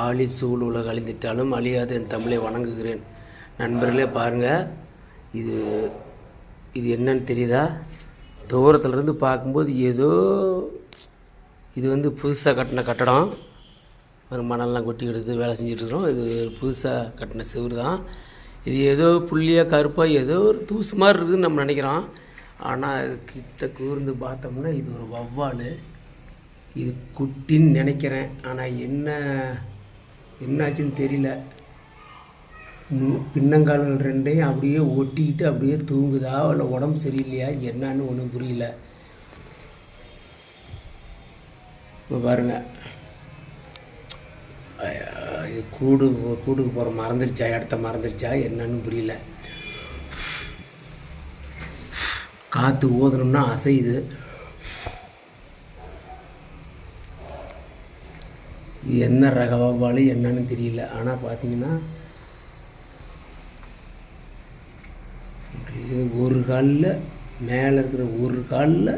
ஆழி சூழ் உலக அழிந்திட்டாலும் அழியாது என் தமிழை வணங்குகிறேன். நண்பர்களே பாருங்கள், இது இது என்னன்னு தெரியுதா? தூரத்துலேருந்து பார்க்கும்போது ஏதோ இது வந்து புதுசாக கட்டின கட்டடம். மணல்லாம் கொட்டி எடுத்து வேலை செஞ்சிட்ருக்கோம். இது புதுசாக கட்டின செவுறு தான். இது ஏதோ புள்ளியாக கருப்பாக ஏதோ ஒரு தூசு மாதிரி இருக்குதுன்னு நம்ம நினைக்கிறோம். ஆனால் இது கிட்ட கூர்ந்து பார்த்தோம்னா இது ஒரு வௌவால். இது குட்டின்னு நினைக்கிறேன். ஆனால் என்னாச்சுன்னு தெரியல. பின்னங்கால்கள் ரெண்டையும் அப்படியே ஒட்டிக்கிட்டு அப்படியே தூங்குதா, இல்லை உடம்பு சரியில்லையா, என்னன்னு ஒன்றும் புரியல. இப்போ பாருங்கள், இது கூடுக்கு போகிற மறந்துருச்சா, இடத்த மறந்துருச்சா, என்னன்னு புரியல. காற்று ஊதணும்னா அசையுது. இது என்ன ரக வௌவால் என்னன்னு தெரியல. ஆனால் பார்த்தீங்கன்னா ஒரு காலில் மேலே இருக்கிற ஒரு காலில்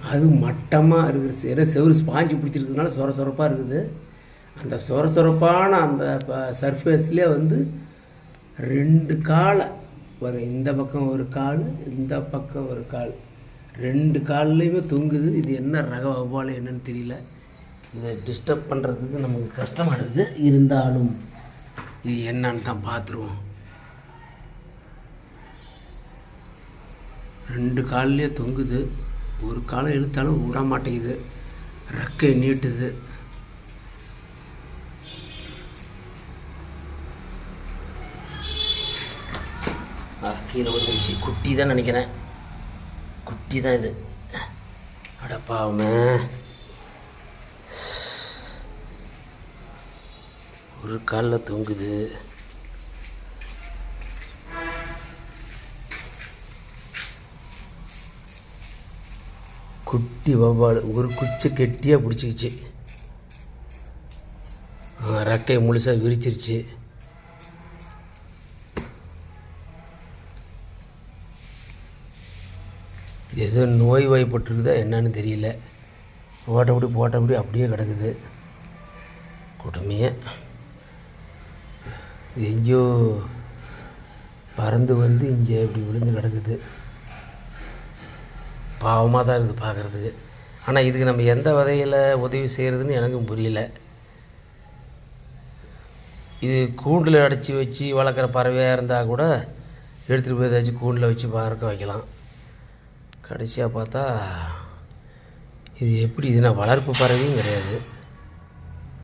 அது மட்டமாக இருக்கிற செவுறு ஸ்பாஞ்சு பிடிச்சிருக்கிறதுனால சொரப்பாக இருக்குது. அந்த சொரப்பான அந்த சர்ஃபேஸ்லேயே வந்து 2 காலை வரும். இந்த பக்கம் ஒரு கால், இந்த பக்கம் ஒரு கால், 2 கால்லையுமே தொங்குது. இது என்ன ரக வௌவால் என்னன்னு தெரியல. இதை டிஸ்டர்ப் பண்ணுறதுக்கு நமக்கு கஷ்டமாக இருக்குது. இருந்தாலும் இது என்னன்னு தான் பார்த்துருவோம். 2 கால்லேயே தொங்குது. ஒரு காலை இழுத்தாலும் விட மாட்டேங்குது. ரெக்கை நீட்டுது. கீழே வந்துருச்சு. குட்டி தான் நினைக்கிறேன். குட்டி தான் இது. அடப்பாவுமே, ஒரு காலில் தொங்குது. குட்டி வௌவால் ஒரு குச்சி கெட்டியாக பிடிச்சிக்கிச்சு. ரெக்கையை முழுசாக விரிச்சிருச்சு. ஏதோ நோய் வாய்ப்பட்டுருக்குதா என்னன்னு தெரியல. போட்டபடி அப்படியே கிடக்குது. கொடுமையே எங்கேயோ பறந்து வந்து இங்கே இப்படி விழுந்து கிடக்குது. பாவமாக தான் இருக்குது பார்க்குறதுக்கு. ஆனால் இதுக்கு நம்ம எந்த வகையில் உதவி செய்கிறதுன்னு எனக்கும் புரியல. இது கூண்டில் அடைச்சி வச்சு வளர்க்குற பறவையாக இருந்தால் கூட எடுத்துகிட்டு போய் ஏதாச்சும் கூண்டில் வச்சு பார்க்க வைக்கலாம். கடைசியாக பார்த்தா இது எப்படி, இதுனா வளர்ப்பு பறவையும் கிடையாது.